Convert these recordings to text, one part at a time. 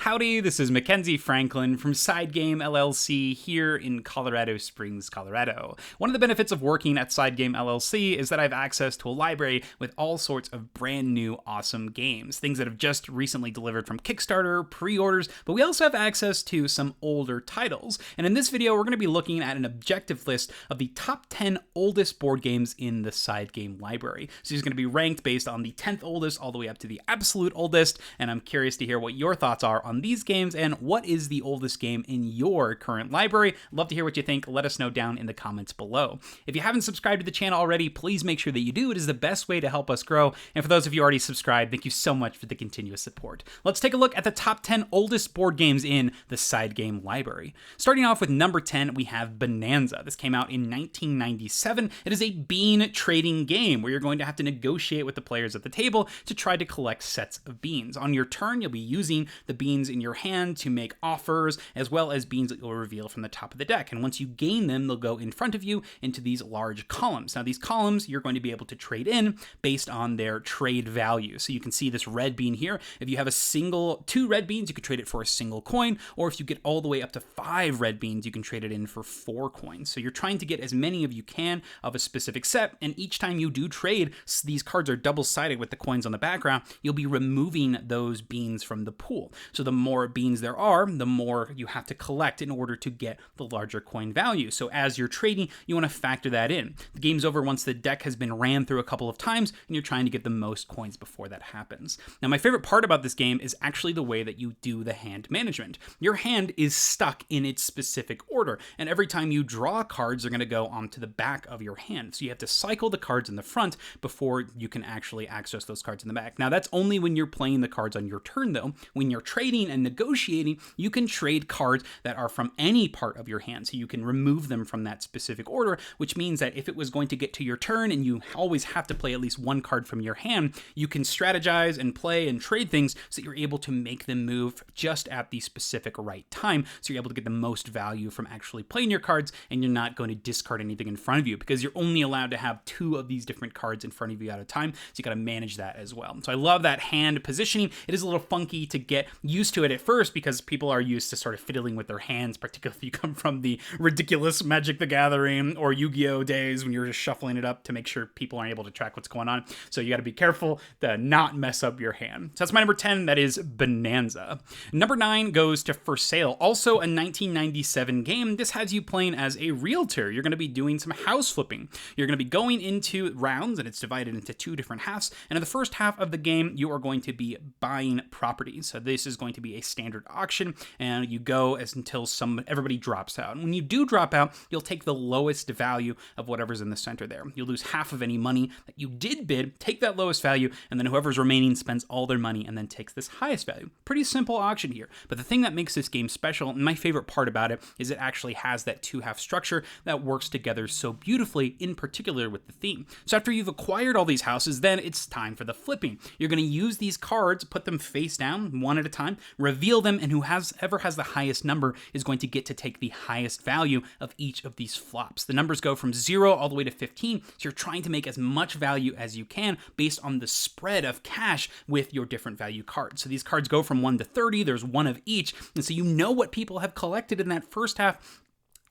Howdy, this is Mackenzie Franklin from SideGame LLC here in Colorado Springs, Colorado. One of the benefits of working at SideGame LLC is that I have access to a library with all sorts of brand new awesome games, things that have just recently delivered from Kickstarter, pre-orders, but we also have access to some older titles. And in this video, we're going to be looking at an objective list of the top 10 oldest board games in the SideGame library. So these are going to be ranked based on the 10th oldest all the way up to the absolute oldest, and I'm curious to hear what your thoughts are on these games and what is the oldest game in your current library. Love to hear what you think. Let us know down in the comments below. If you haven't subscribed to the channel already, please make sure that you do. It is the best way to help us grow. And for those of you already subscribed, thank you so much for the continuous support. Let's take a look at the top 10 oldest board games in the SideGame library. Starting off with number 10, we have Bonanza. This came out in 1997. It is a bean trading game where you're going to have to negotiate with the players at the table to try to collect sets of beans. On your turn, you'll be using the beans in your hand to make offers, as well as beans that you'll reveal from the top of the deck. And once you gain them, they'll go in front of you into these large columns. Now, these columns you're going to be able to trade in based on their trade value. So you can see this red bean here. If you have two red beans, you could trade it for a single coin, or if you get all the way up to 5 red beans, you can trade it in for 4 coins. So you're trying to get as many of you can of a specific set, and each time you do trade, these cards are double-sided with the coins on the background, you'll be removing those beans from the pool. So the more beans there are, the more you have to collect in order to get the larger coin value. So as you're trading, you want to factor that in. The game's over once the deck has been ran through a couple of times, and you're trying to get the most coins before that happens. Now, my favorite part about this game is actually the way that you do the hand management. Your hand is stuck in its specific order, and every time you draw cards, they're going to go onto the back of your hand. So you have to cycle the cards in the front before you can actually access those cards in the back. Now, that's only when you're playing the cards on your turn, though. When you're trading and negotiating, you can trade cards that are from any part of your hand, so you can remove them from that specific order, which means that if it was going to get to your turn and you always have to play at least one card from your hand, you can strategize and play and trade things so that you're able to make them move just at the specific right time, so you're able to get the most value from actually playing your cards, and you're not going to discard anything in front of you, because you're only allowed to have 2 of these different cards in front of you at a time, so you got to manage that as well. So I love that hand positioning. It is a little funky to get used to it at first, because people are used to sort of fiddling with their hands, particularly if you come from the ridiculous Magic the Gathering or Yu-Gi-Oh days when you're just shuffling it up to make sure people aren't able to track what's going on. So you got to be careful to not mess up your hand. So that's my number 10. That is Bonanza. Number 9 goes to For Sale. Also a 1997 game. This has you playing as a realtor. You're going to be doing some house flipping. You're going to be going into rounds, and it's divided into 2 different halves. And in the first half of the game, you are going to be buying properties. So this is going to be a standard auction, and you go until everybody drops out. And when you do drop out, you'll take the lowest value of whatever's in the center there. You'll lose half of any money that you did bid, take that lowest value, and then whoever's remaining spends all their money and then takes this highest value. Pretty simple auction here. But the thing that makes this game special, and my favorite part about it, is it actually has that 2-half structure that works together so beautifully, in particular with the theme. So after you've acquired all these houses, then it's time for the flipping. You're going to use these cards, put them face down, one at a time, reveal them, and whoever has the highest number is going to get to take the highest value of each of these flops. The numbers go from 0 all the way to 15, so you're trying to make as much value as you can based on the spread of cash with your different value cards. So these cards go from 1 to 30, there's 1 of each, and so you know what people have collected in that first half.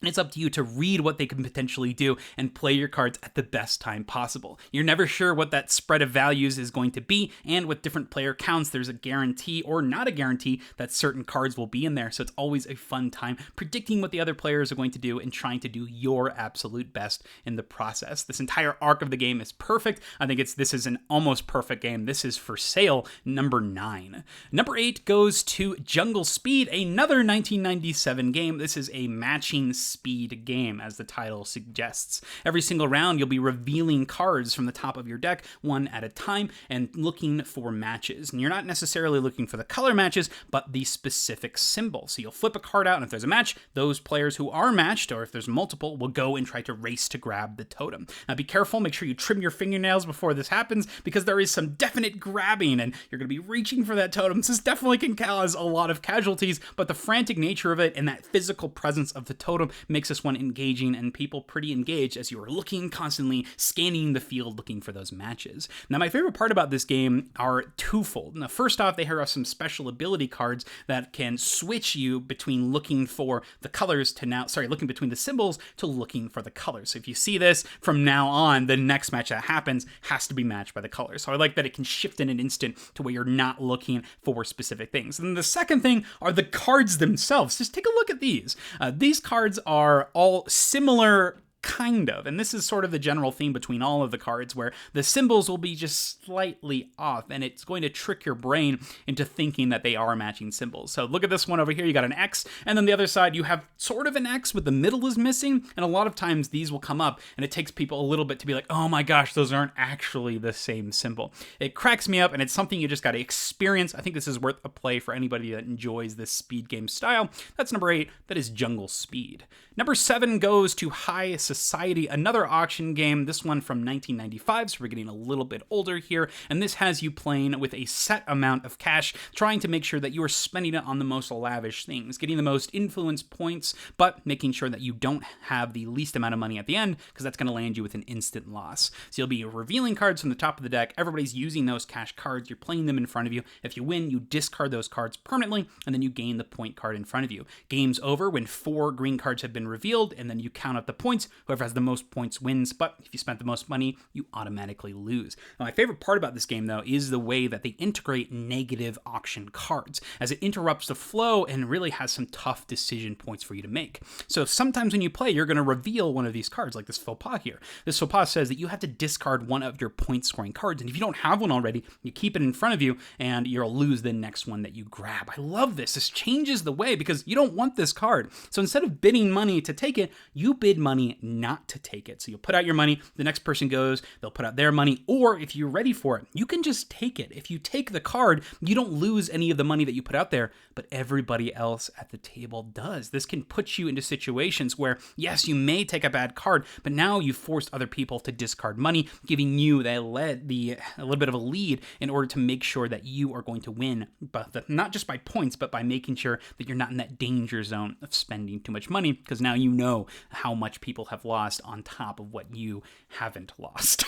And it's up to you to read what they can potentially do and play your cards at the best time possible. You're never sure what that spread of values is going to be, and with different player counts, there's a guarantee or not a guarantee that certain cards will be in there. So it's always a fun time predicting what the other players are going to do and trying to do your absolute best in the process. This entire arc of the game is perfect. I think this is an almost perfect game. This is For Sale, number 9. Number 8 goes to Jungle Speed, another 1997 game. This is a matching speed game, as the title suggests. Every single round, you'll be revealing cards from the top of your deck, one at a time, and looking for matches. And you're not necessarily looking for the color matches, but the specific symbol. So you'll flip a card out, and if there's a match, those players who are matched, or if there's multiple, will go and try to race to grab the totem. Now be careful, make sure you trim your fingernails before this happens, because there is some definite grabbing, and you're going to be reaching for that totem. This definitely can cause a lot of casualties, but the frantic nature of it and that physical presence of the totem makes this one engaging and people pretty engaged as you are looking constantly, scanning the field, looking for those matches. Now, my favorite part about this game are twofold. Now, first off, they have some special ability cards that can switch you between looking for the colors to looking between the symbols to looking for the colors. So if you see this, from now on, the next match that happens has to be matched by the colors. So I like that it can shift in an instant to where you're not looking for specific things. And the second thing are the cards themselves. Just take a look at these. These cards are all similar, kind of, and this is sort of the general theme between all of the cards, where the symbols will be just slightly off, and it's going to trick your brain into thinking that they are matching symbols. So look at this one over here, you got an X, and then the other side you have sort of an X, but the middle is missing, and a lot of times these will come up, and it takes people a little bit to be like, oh my gosh, those aren't actually the same symbol. It cracks me up, and it's something you just got to experience. I think this is worth a play for anybody that enjoys this speed game style. That's number 8, that is Jungle Speed. Number 7 goes to High Society, another auction game, this one from 1995, so we're getting a little bit older here, and this has you playing with a set amount of cash, trying to make sure that you are spending it on the most lavish things, getting the most influence points, but making sure that you don't have the least amount of money at the end, because that's going to land you with an instant loss. So you'll be revealing cards from the top of the deck, everybody's using those cash cards, you're playing them in front of you. If you win, you discard those cards permanently, and then you gain the point card in front of you. Game's over when 4 green cards have been revealed, and then you count up the points. Whoever has the most points wins, but if you spent the most money, you automatically lose. Now, my favorite part about this game, though, is the way that they integrate negative auction cards, as it interrupts the flow and really has some tough decision points for you to make. So sometimes when you play, you're going to reveal one of these cards, like this faux pas here. This faux pas says that you have to discard one of your point-scoring cards, and if you don't have one already, you keep it in front of you, and you'll lose the next one that you grab. I love this. This changes the way, because you don't want this card. So instead of bidding money to take it, you bid money not to take it. So you'll put out your money, the next person goes, they'll put out their money, or if you're ready for it, you can just take it. If you take the card, you don't lose any of the money that you put out there, but everybody else at the table does. This can put you into situations where, yes, you may take a bad card, but now you've forced other people to discard money, giving you a little bit of a lead in order to make sure that you are going to win, but not just by points, but by making sure that you're not in that danger zone of spending too much money, because now you know how much people have lost on top of what you haven't lost.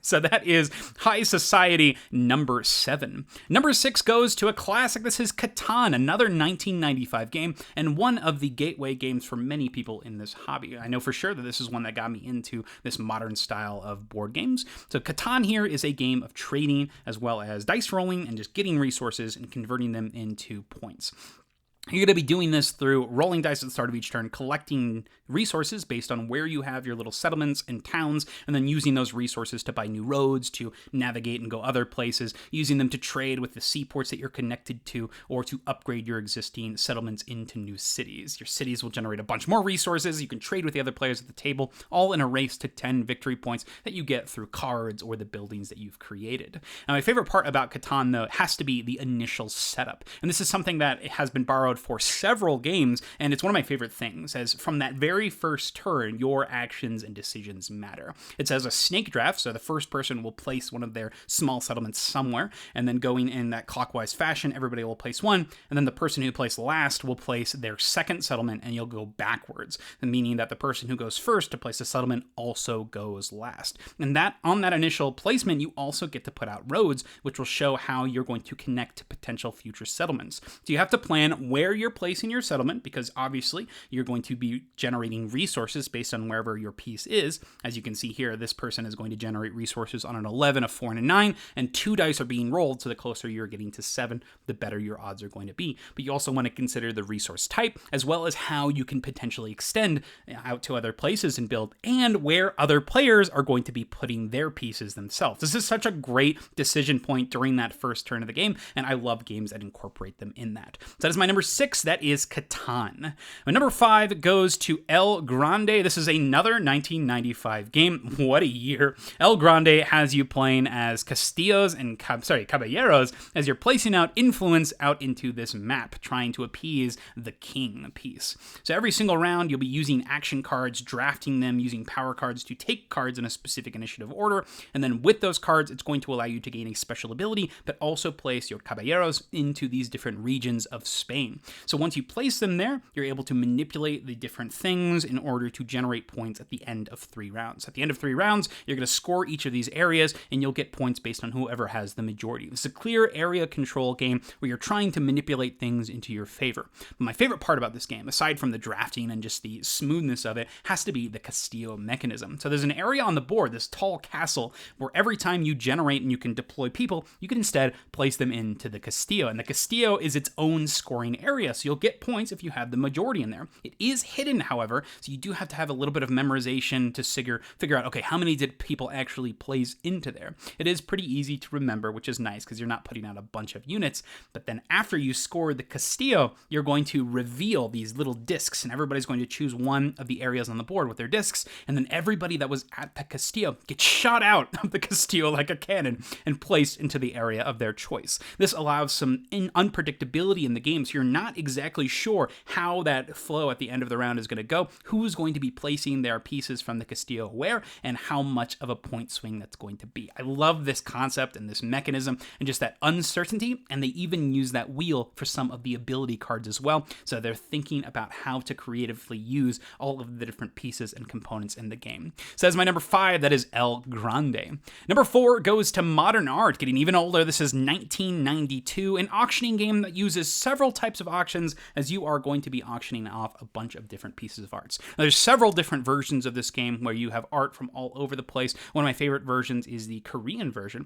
So that is High Society number 7. Number 6 goes to a classic. This is Catan, another 1995 game, and one of the gateway games for many people in this hobby. I know for sure that this is one that got me into this modern style of board games. So Catan here is a game of trading as well as dice rolling and just getting resources and converting them into points. You're going to be doing this through rolling dice at the start of each turn, collecting resources based on where you have your little settlements and towns, and then using those resources to buy new roads, to navigate and go other places, using them to trade with the seaports that you're connected to, or to upgrade your existing settlements into new cities. Your cities will generate a bunch more resources. You can trade with the other players at the table, all in a race to 10 victory points that you get through cards or the buildings that you've created. Now, my favorite part about Catan, though, has to be the initial setup. And this is something that has been borrowed for several games, and it's one of my favorite things, as from that very first turn, your actions and decisions matter. It says a snake draft, so the first person will place one of their small settlements somewhere, and then going in that clockwise fashion, everybody will place one, and then the person who placed last will place their second settlement, and you'll go backwards, meaning that the person who goes first to place a settlement also goes last. And that on that initial placement, you also get to put out roads, which will show how you're going to connect to potential future settlements. So you have to plan where you're placing your settlement, because obviously you're going to be generating resources based on wherever your piece is. As you can see here, this person is going to generate resources on an 11, a 4, and a 9, and 2 dice are being rolled, so the closer you're getting to 7, the better your odds are going to be. But you also want to consider the resource type, as well as how you can potentially extend out to other places and build, and where other players are going to be putting their pieces themselves. This is such a great decision point during that first turn of the game, and I love games that incorporate them in that. So that is my number 6. That is Catan. My number 5 goes to El Grande. This is another 1995 game. What a year. El Grande has you playing as Castillos and Caballeros as you're placing out influence out into this map, trying to appease the king piece. So every single round, you'll be using action cards, drafting them, using power cards to take cards in a specific initiative order, and then with those cards, it's going to allow you to gain a special ability, but also place your Caballeros into these different regions of Spain. So once you place them there, you're able to manipulate the different things in order to generate points at the end of 3 rounds. At the end of 3 rounds, you're going to score each of these areas, and you'll get points based on whoever has the majority. This is a clear area control game where you're trying to manipulate things into your favor. But my favorite part about this game, aside from the drafting and just the smoothness of it, has to be the Castillo mechanism. So there's an area on the board, this tall castle, where every time you generate and you can deploy people, you can instead place them into the Castillo. And the Castillo is its own scoring area, so you'll get points if you have the majority in there. It is hidden, however, so you do have to have a little bit of memorization to figure out, okay, how many did people actually place into there? It is pretty easy to remember, which is nice because you're not putting out a bunch of units. But then after you score the Castillo, you're going to reveal these little discs, and everybody's going to choose one of the areas on the board with their discs, and then everybody that was at the Castillo gets shot out of the Castillo like a cannon and placed into the area of their choice. This allows some unpredictability in the game, so you're not exactly sure how that flow at the end of the round is going to go, who's going to be placing their pieces from the Castillo where, and how much of a point swing that's going to be. I love this concept and this mechanism and just that uncertainty, and they even use that wheel for some of the ability cards as well, so they're thinking about how to creatively use all of the different pieces and components in the game. So that's my number 5, that is El Grande. Number 4 goes to Modern Art, getting even older. This is 1992, an auctioning game that uses several types of auctions, as you are going to be auctioning off a bunch of different pieces of arts. Now, there's several different versions of this game where you have art from all over the place. One of my favorite versions is the Korean version,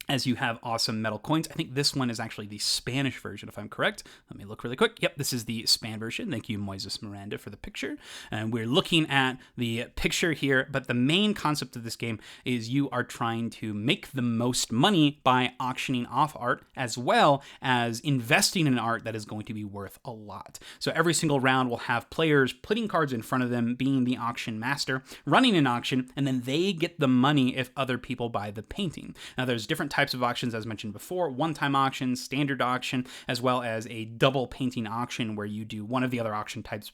as you have awesome metal coins. I think this one is actually the Spanish version, if I'm correct. Let me look really quick. Yep, this is the Span version. Thank you, Moises Miranda, for the picture. And we're looking at the picture here, but the main concept of this game is you are trying to make the most money by auctioning off art, as well as investing in art that is going to be worth a lot. So every single round will have players putting cards in front of them, being the auction master, running an auction, and then they get the money if other people buy the painting. Now, there's different types of auctions, as mentioned before: one-time auction, standard auction, as well as a double painting auction where you do one of the other auction types,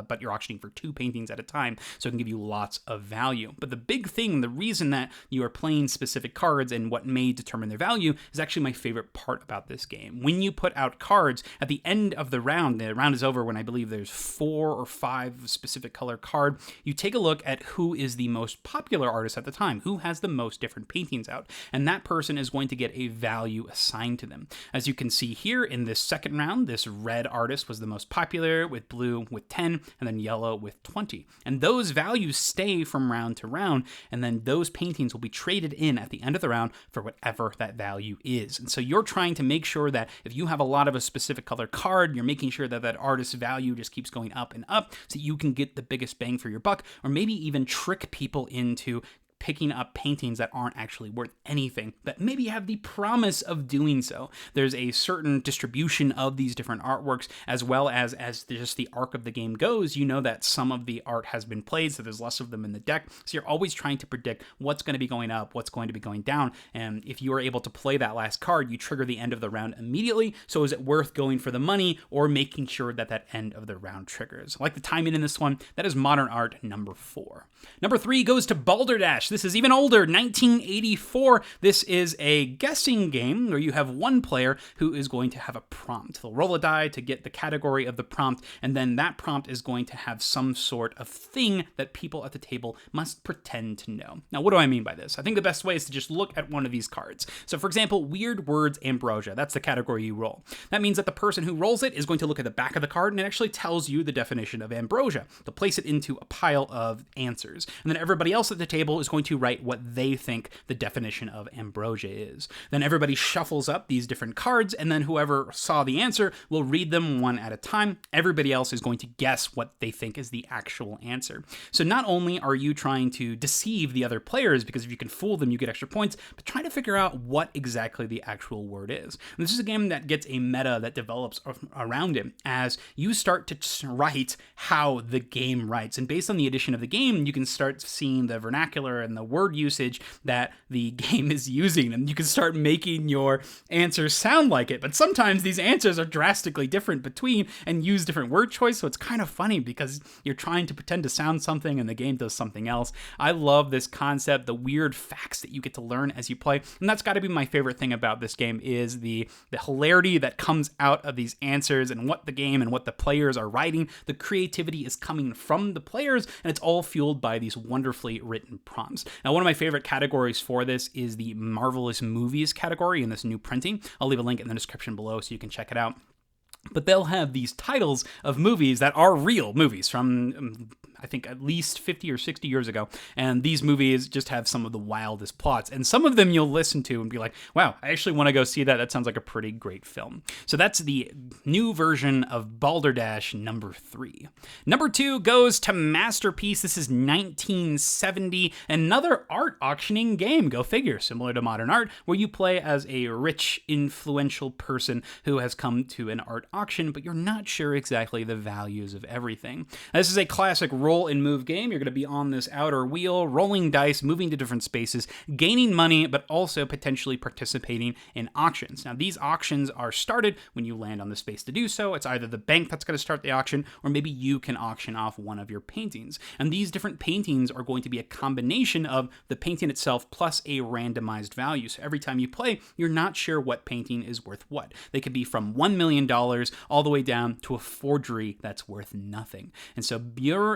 but you're auctioning for 2 paintings at a time, so it can give you lots of value. But the big thing, the reason that you are playing specific cards and what may determine their value, is actually my favorite part about this game. When you put out cards at the end of the round is over when I believe there's 4 or 5 specific color card, you take a look at who is the most popular artist at the time, who has the most different paintings out, and that person is going to get a value assigned to them. As you can see here in this second round, this red artist was the most popular, with blue with 10, and then yellow with 20. And those values stay from round to round, and then those paintings will be traded in at the end of the round for whatever that value is. And so you're trying to make sure that if you have a lot of a specific color card, you're making sure that that artist's value just keeps going up and up, so you can get the biggest bang for your buck, or maybe even trick people into picking up paintings that aren't actually worth anything, that maybe have the promise of doing so. There's a certain distribution of these different artworks, as well as just the arc of the game goes, you know that some of the art has been played, so there's less of them in the deck, so you're always trying to predict what's going to be going up, what's going to be going down, and if you are able to play that last card, you trigger the end of the round immediately, so is it worth going for the money, or making sure that that end of the round triggers? I like the timing in this one. That is Modern Art number 4. Number 3 goes to Balderdash. This is even older, 1984. This is a guessing game where you have one player who is going to have a prompt. They'll roll a die to get the category of the prompt, and then that prompt is going to have some sort of thing that people at the table must pretend to know. Now, what do I mean by this? I think the best way is to just look at one of these cards. So, for example, Weird Words Ambrosia. That's the category you roll. That means that the person who rolls it is going to look at the back of the card, and it actually tells you the definition of ambrosia. They'll place it into a pile of answers, and then everybody else at the table is going to write what they think the definition of ambrosia is. Then everybody shuffles up these different cards, and then whoever saw the answer will read them one at a time. Everybody else is going to guess what they think is the actual answer. So not only are you trying to deceive the other players, because if you can fool them, you get extra points, but try to figure out what exactly the actual word is. And this is a game that gets a meta that develops around it as you start to write how the game writes. And based on the addition of the game, you can start seeing the vernacular and the word usage that the game is using, and you can start making your answers sound like it. But sometimes these answers are drastically different between and use different word choice, so it's kind of funny because you're trying to pretend to sound something and the game does something else. I love this concept, the weird facts that you get to learn as you play, and that's got to be my favorite thing about this game is the hilarity that comes out of these answers and what the game and what the players are writing. The creativity is coming from the players, and it's all fueled by these wonderfully written prompts. Now, one of my favorite categories for this is the Marvelous Movies category in this new printing. I'll leave a link in the description below so you can check it out. But they'll have these titles of movies that are real movies from, I think, at least 50 or 60 years ago. And these movies just have some of the wildest plots. And some of them you'll listen to and be like, wow, I actually want to go see that. That sounds like a pretty great film. So that's the new version of Balderdash number 3. Number 2 goes to Masterpiece. This is 1970, another art auctioning game. Go figure, similar to modern art, where you play as a rich, influential person who has come to an art auction, but you're not sure exactly the values of everything. Now, this is a classic roll and move game. You're going to be on this outer wheel, rolling dice, moving to different spaces, gaining money, but also potentially participating in auctions. Now, these auctions are started when you land on the space to do so. It's either the bank that's going to start the auction, or maybe you can auction off one of your paintings. And these different paintings are going to be a combination of the painting itself plus a randomized value. So every time you play, you're not sure what painting is worth what. They could be from $1 million all the way down to a forgery that's worth nothing. And so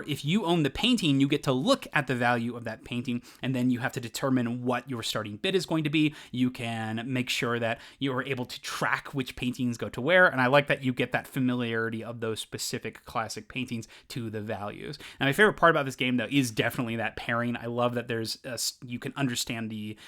if you own the painting, you get to look at the value of that painting, and then you have to determine what your starting bid is going to be. You can make sure that you're able to track which paintings go to where, and I like that you get that familiarity of those specific classic paintings to the values. And my favorite part about this game, though, is definitely that pairing. I love that you can understand the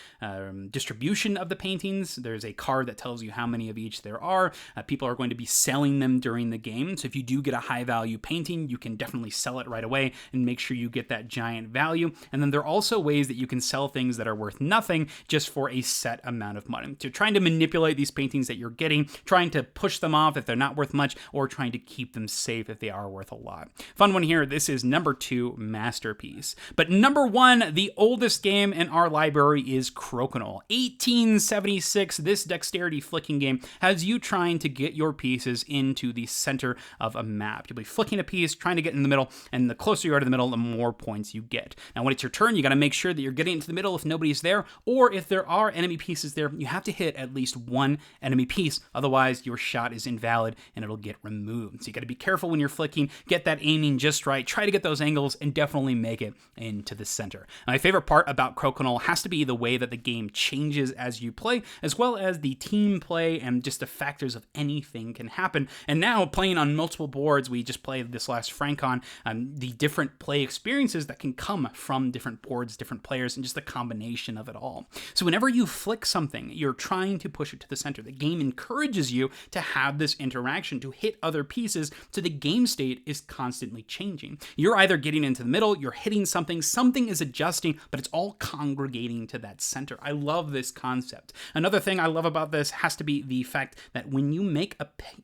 distribution of the paintings. There's a card that tells you how many of each there are. People are going to be selling them during the game. So if you do get a high value painting, you can definitely sell it right away and make sure you get that giant value. And then there are also ways that you can sell things that are worth nothing just for a set amount of money. So trying to manipulate these paintings that you're getting, trying to push them off if they're not worth much, or trying to keep them safe if they are worth a lot. Fun one here. This is number 2, Masterpiece. But number 1, the oldest game in our library, is Crokinole. 1876, this dexterity flicking game has you trying to get your pieces into the center of a map. You'll be flicking a piece, trying to get in the middle, and the closer you are to the middle, the more points you get. Now, when it's your turn, you got to make sure that you're getting into the middle if nobody's there, or if there are enemy pieces there, you have to hit at least one enemy piece. Otherwise, your shot is invalid and it'll get removed. So you got to be careful when you're flicking, get that aiming just right, try to get those angles, and definitely make it into the center. Now, my favorite part about Crokinole has to be the way that the game changes as you play, as well as the team play and just the factors of anything can happen. And now, playing on multiple boards, we just played this last FrankCon, the different play experiences that can come from different boards, different players, and just the combination of it all. So whenever you flick something, you're trying to push it to the center. The game encourages you to have this interaction, to hit other pieces, so the game state is constantly changing. You're either getting into the middle, you're hitting something is adjusting, but it's all congregating to that center. I love this concept. Another thing I love about this has to be the fact that when you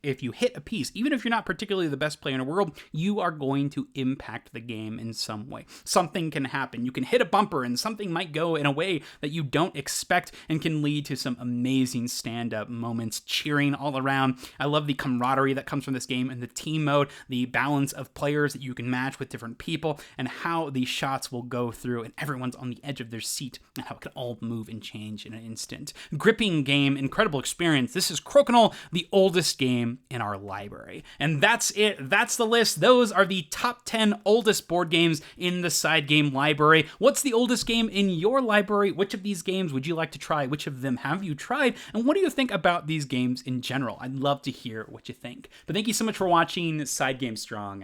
if you hit a piece, even if you're not particularly the best player in the world, you are going to impact the game in some way. Something can happen. You can hit a bumper and something might go in a way that you don't expect and can lead to some amazing stand-up moments, cheering all around. I love the camaraderie that comes from this game and the team mode, the balance of players that you can match with different people, and how these shots will go through and everyone's on the edge of their seat and how it can all move and change in an instant. Gripping game, incredible experience. This is Crokinole, the oldest game in our library. And that's it. That's the list. Those are the top 10 oldest board games in the SideGame library. What's the oldest game in your library? Which of these games would you like to try? Which of them have you tried? And what do you think about these games in general? I'd love to hear what you think. But thank you so much for watching SideGame Strong.